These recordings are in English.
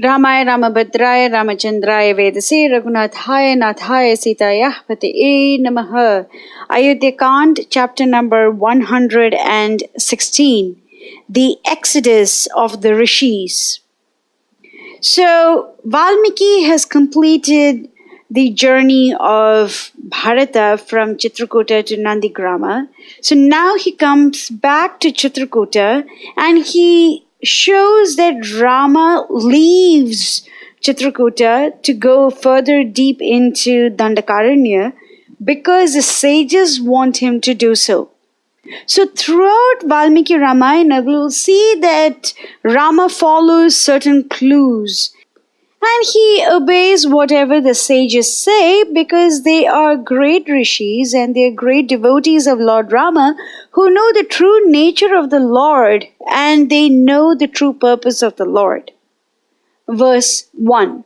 Ramaya Ramabhadraya Ramachandraya Vedase Raghunathaya Nathaya Sitaya Pate Namaha. Ayodhya Ch, chapter number 116. The Exodus of the Rishis. So, Valmiki has completed the journey of Bharatha from Chitrakuta to Nandigrama. So now he comes back to Chitrakuta and he shows that Rama leaves Chitrakuta to go further deep into Dandakaranya because the sages want him to do so. So throughout Valmiki Ramayana, we will see that Rama follows certain clues and he obeys whatever the sages say because they are great rishis and they are great devotees of Lord Rama who know the true nature of the Lord and they know the true purpose of the Lord. Verse 1.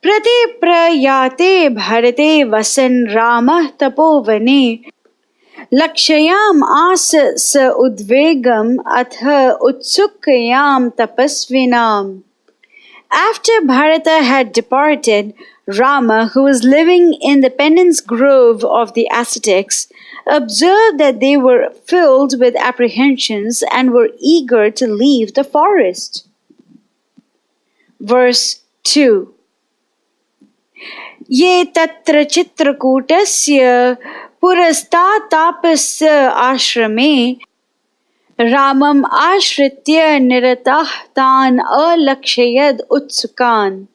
Prati prayate bharate vasan Rama tapovane Lakshayam asa sa udvegam atha utsukayam tapasvinam. After Bharata had departed, Rama, who was living in the penance grove of the ascetics, observed that they were filled with apprehensions and were eager to leave the forest. Verse 2. Ye tatra chitrakutasya purastapasya ashrame Ramam ashritya niratah tan alakshayad utsukan.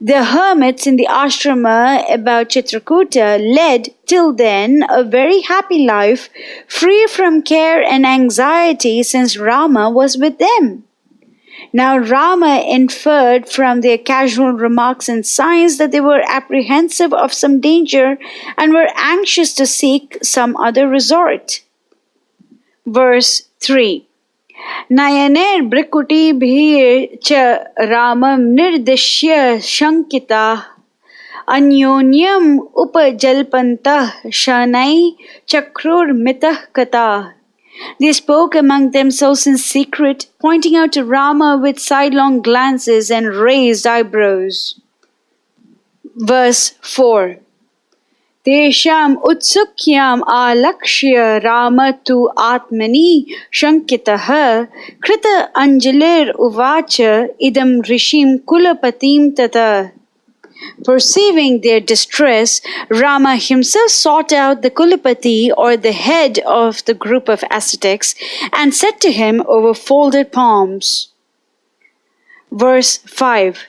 The hermits in the ashrama about Chitrakuta led till then a very happy life, free from care and anxiety since Rama was with them. Now Rama inferred from their casual remarks and signs that they were apprehensive of some danger and were anxious to seek some other resort. Verse 3. Nayaner brikuti bhir cha ramam nirdishya shankita anyonyam upajalpantah shanai chakrur mitah kata. They spoke among themselves in secret, pointing out to Rama with sidelong glances and raised eyebrows. Verse 4. Tesham utsukyam alakshya Rama tu atmani shankitaha krita anjalir uvacha idam rishim kulapatim tata. Perceiving their distress, Rama himself sought out the Kulapati or the head of the group of ascetics and said to him over folded palms. Verse 5.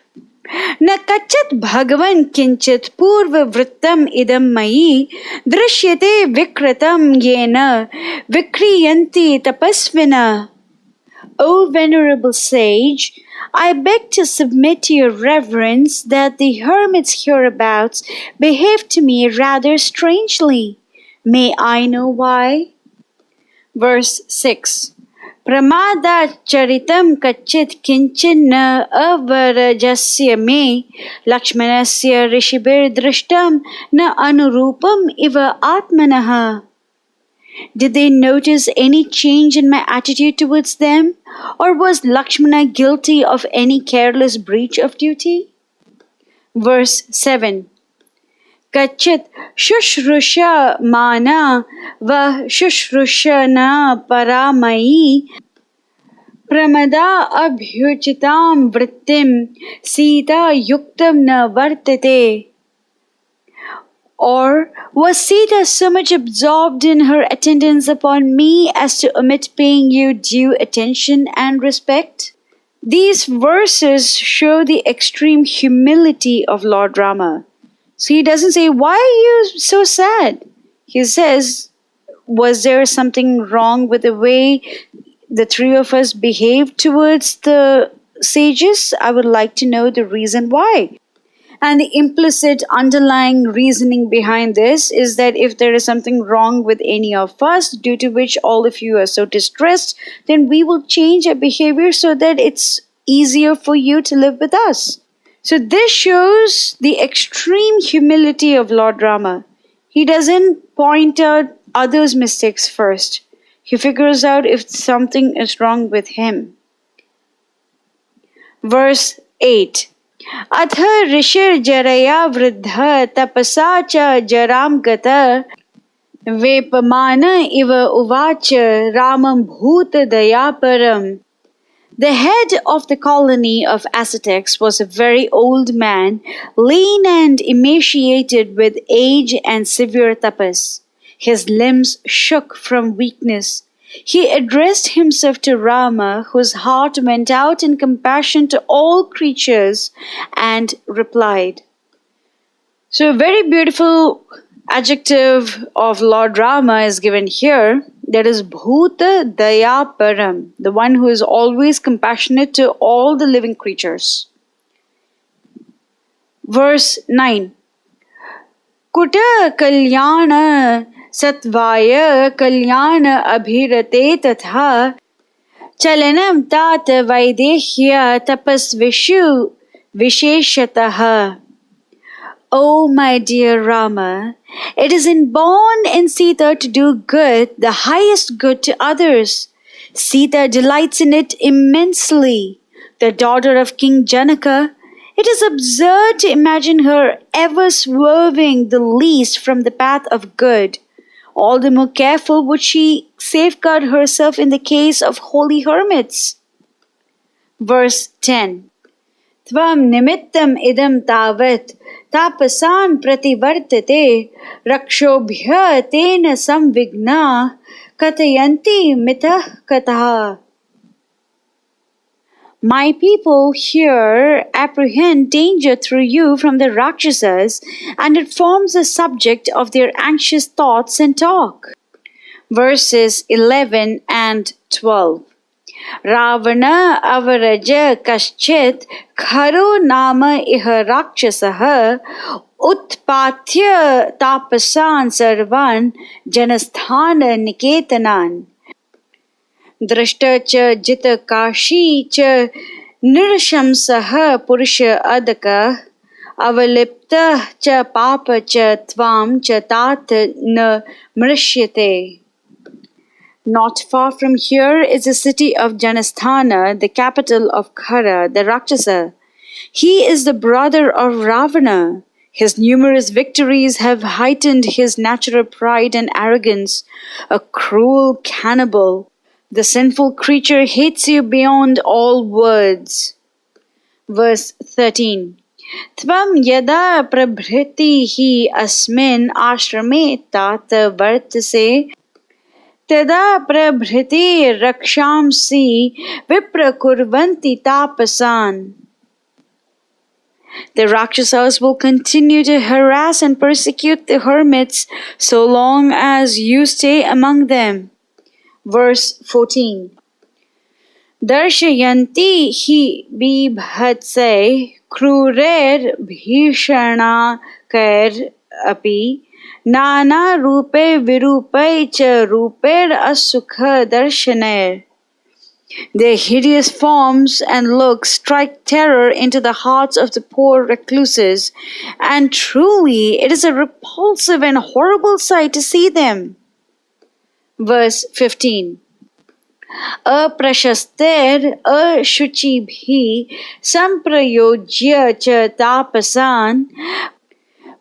Na kachat bhagavan kinchit purva vrittam idam mayi drishyate vikratam yena vikriyanti tapasvina. O venerable sage, I beg to submit to your reverence that the hermits hereabouts behave to me rather strangely. May I know why? Verse 6. Pramada charitam kachit kinchin na avarajasya me lakshmanasya rishibir drishtam na anurupam iva atmanaha. Did they notice any change in my attitude towards them? Or was Lakshmana guilty of any careless breach of duty? Verse 7. Kachit shushrusha mana va shushrusha na paramayi pramada abhyuchitam vrittim sita yuktam na vartate. Or was Sita so much absorbed in her attendance upon me as to omit paying you due attention and respect? These verses show the extreme humility of Lord Rama. So he doesn't say, why are you so sad? He says, was there something wrong with the way the three of us behaved towards the sages? I would like to know the reason why. And the implicit underlying reasoning behind this is that if there is something wrong with any of us, due to which all of you are so distressed, then we will change our behavior so that it's easier for you to live with us. So this shows the extreme humility of Lord Rama. He doesn't point out others' mistakes first. He figures out if something is wrong with him. Verse 8. Atha rishir jaraya vridha tapasa cha jaram gata vepamana iva uvacha ramam bhuta dayaparam. The head of the colony of ascetics was a very old man, lean and emaciated with age and severe tapas. His limbs shook from weakness. He addressed himself to Rama, whose heart went out in compassion to all creatures, and replied. So, a very beautiful adjective of Lord Rama is given here. That is Bhuta Daya Param, the one who is always compassionate to all the living creatures. Verse 9. Kuta Kalyana Satvaya Kalyana Abhirate Tatha Chalanam Tata Vaidehya Tapasvishu Visheshataha. Oh, my dear Rama, it is inborn in Sita to do good, the highest good to others. Sita delights in it immensely. The daughter of King Janaka, it is absurd to imagine her ever swerving the least from the path of good. All the more careful would she safeguard herself in the case of holy hermits. Verse 10. Tvam nimittam idam tavat tapasan prativartate rakshobhya tena samvigna katayanti mitah kataha. My people here apprehend danger through you from the Rakshasas, and it forms the subject of their anxious thoughts and talk. Verses 11 and 12. Ravana avaraja kaschit kharo nama iha rakshasaha utpathya tapasan sarvan janasthana niketanan drashta cha jita kashi cha nirshamsaha purusha adaka avalipta cha papa cha tvam cha tat na mrishyate. Not far from here is the city of Janasthana, the capital of Khara, the Rakshasa. He is the brother of Ravana. His numerous victories have heightened his natural pride and arrogance. A cruel cannibal, the sinful creature hates you beyond all words. Verse 13. Tvam yada prabhriti hi asmin ashrame tata vartase Tada prabhriti rakshamsi viprakurvanti tapasan. The Rakshasas will continue to harass and persecute the hermits so long as you stay among them. Verse 14. Darshayanti hi bibhatse krurer bhishana kair api Nana rupe virupe cha ruper asukha darshaner. Their hideous forms and looks strike terror into the hearts of the poor recluses, and truly it is a repulsive and horrible sight to see them. Verse 15. Aprashaster ashuchibhi samprayojya cha tapasan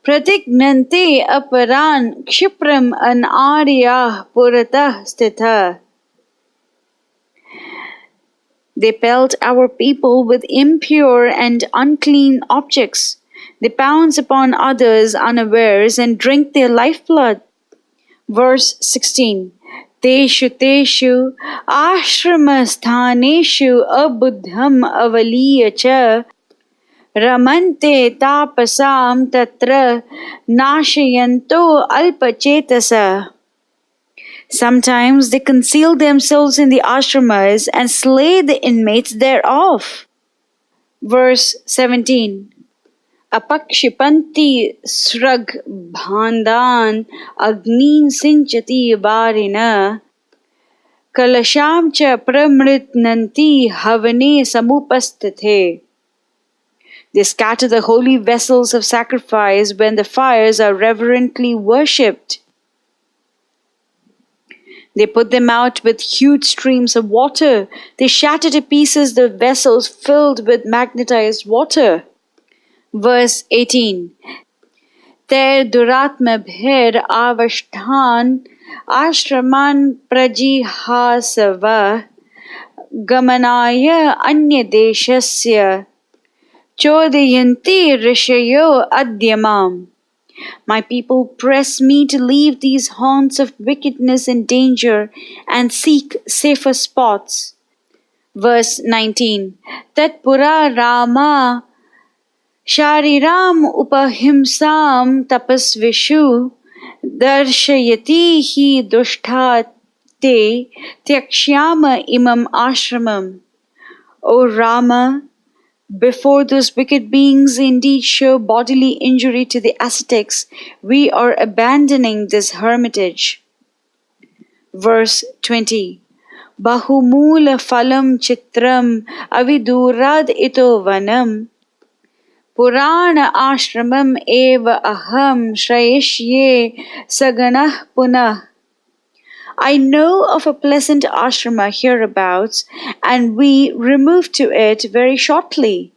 Pratignante aparan kshipram an arya puratah stitha. They pelt our people with impure and unclean objects. They pounce upon others unawares and drink their lifeblood. Verse 16. Teshu teshu ashrama sthaneshu abuddham avaliya cha Ramante tapasam tatra nashayanto alpachetasa. Sometimes they conceal themselves in the ashramas and slay the inmates thereof. Verse 17. Apakshipanti srag bhandan agnin sinchati varina kalasham cha pramritnanti havane samupastithe. They scatter the holy vessels of sacrifice when the fires are reverently worshipped. They put them out with huge streams of water. They shatter to pieces the vessels filled with magnetized water. Verse 18. Ter duratma bhir avashthan ashraman prajihasava gamanaya anya deshasya chodayanti rishayo adyamam. My people press me to leave these haunts of wickedness and danger and seek safer spots. Verse 19. Tat pura Rama shariram upahimsam tapasvishu darshayati hi dushta te tyakshyama imam ashramam. O Rama, before those wicked beings indeed show bodily injury to the ascetics, we are abandoning this hermitage. Verse 20. Bahumula phalam chitram avidurad ito vanam purana ashramam eva aham shrayishye saganah punah. I know of a pleasant ashrama hereabouts, and we remove to it very shortly.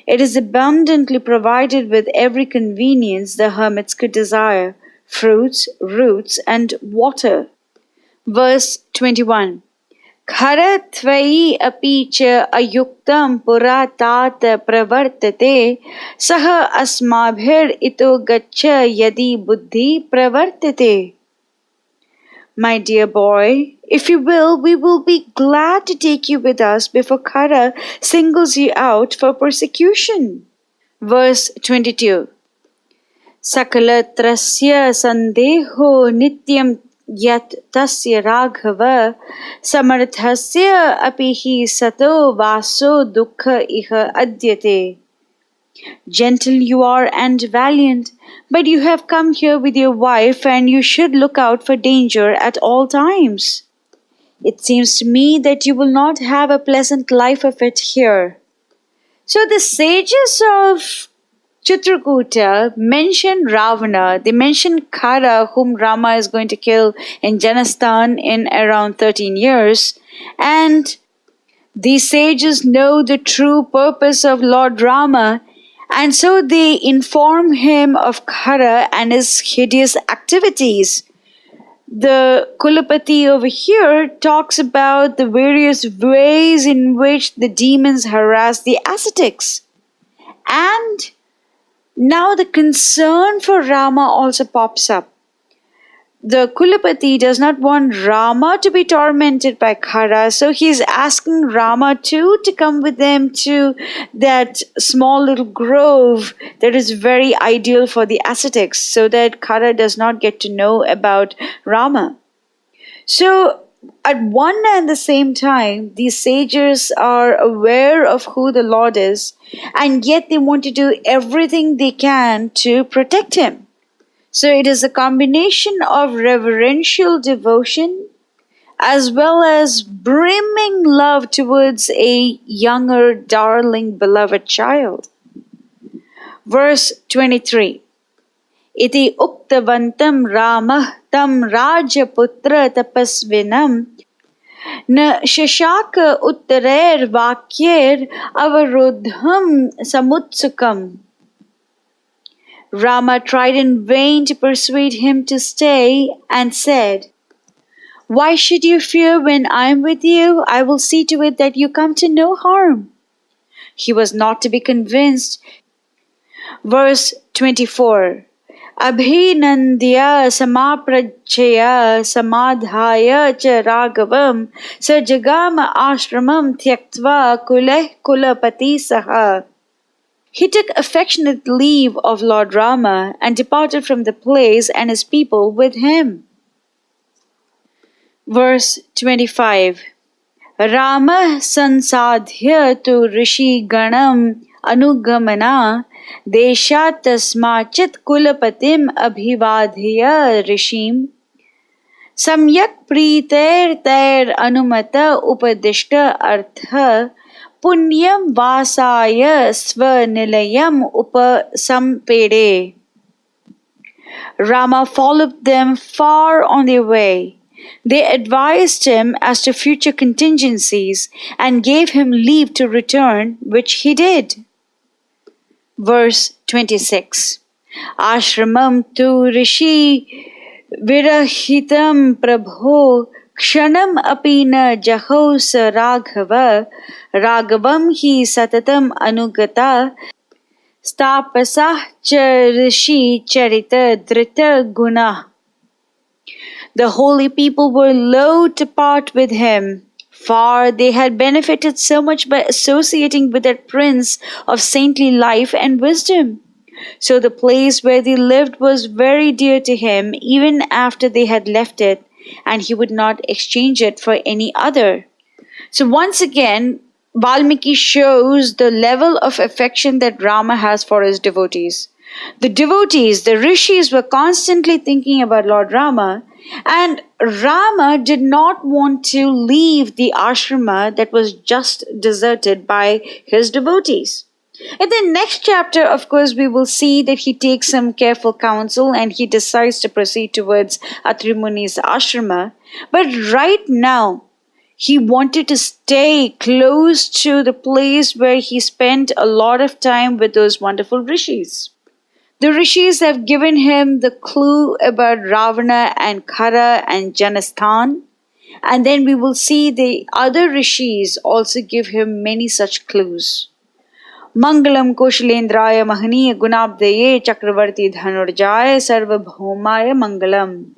It is abundantly provided with every convenience the hermits could desire, fruits, roots, and water. Verse 21. Khara tvai api cha ayuktam pura tata pravartate saha asmabhir ito gaccha yadi buddhi pravartate. My dear boy, if you will, we will be glad to take you with us before Khara singles you out for persecution. Verse 22. Sakala trasya sandeho nityam yat tasya raghava samarthasya apihi sato vaso dukkha iha adyate. Gentle you are and valiant, but you have come here with your wife and you should look out for danger at all times. It seems to me that you will not have a pleasant life of it here. So the sages of Chitrakuta mention Ravana, they mention Khara, whom Rama is going to kill in Janasthana in around 13 years, and these sages know the true purpose of Lord Rama, and so they inform him of Khara and his hideous activities. The Kulapati over here talks about the various ways in which the demons harass the ascetics. And now the concern for Rama also pops up. The Kulapati does not want Rama to be tormented by Khara, so he is asking Rama too to come with them to that small little grove that is very ideal for the ascetics, so that Khara does not get to know about Rama. So at one and the same time, these sages are aware of who the Lord is, and yet they want to do everything they can to protect him. So it is a combination of reverential devotion as well as brimming love towards a younger, darling, beloved child. Verse 23. Iti uktavantam Ramah tam Rajaputra tapasvinam na shashaka uttarer vakyer avarodham samutsukam. Rama tried in vain to persuade him to stay and said, "Why should you fear when I am with you? I will see to it that you come to no harm." He was not to be convinced. Verse 24. Abhinandya samaprachaya samadhaya cha raghavam sajagama ashramam tyaktva kuleh kulapati saha. He took affectionate leave of Lord Rama and departed from the place and his people with him. Verse 25. Rama sansadhya tu rishi ganam anugamana deshat tasmachit kulapatim abhivadhya rishim samyak priter ter anumata upadishta artha punyam vasaya svanilayam upasampede. Rama followed them far on their way. They advised him as to future contingencies and gave him leave to return, which he did. Verse 26. Ashramam tu rishi virahitam prabho kshanam apina jahos raghava raghavam hi satatam anugata stapasah cha rishi charita drita guna. The holy people were loath to part with him, for they had benefited so much by associating with that prince of saintly life and wisdom. So the place where they lived was very dear to him even after they had left it, and he would not exchange it for any other. So once again, Valmiki shows the level of affection that Rama has for his devotees. The devotees, the rishis, were constantly thinking about Lord Rama, and Rama did not want to leave the ashrama that was just deserted by his devotees. In the next chapter, of course, we will see that he takes some careful counsel and he decides to proceed towards Atri Muni's ashrama. But right now, he wanted to stay close to the place where he spent a lot of time with those wonderful rishis. The rishis have given him the clue about Ravana and Khara and Janasthana. And then we will see the other rishis also give him many such clues. Mangalam Koshalendraya Mahaniya Gunabdaye Chakravarti Dhanurjaya Sarvabhaumaya Mangalam.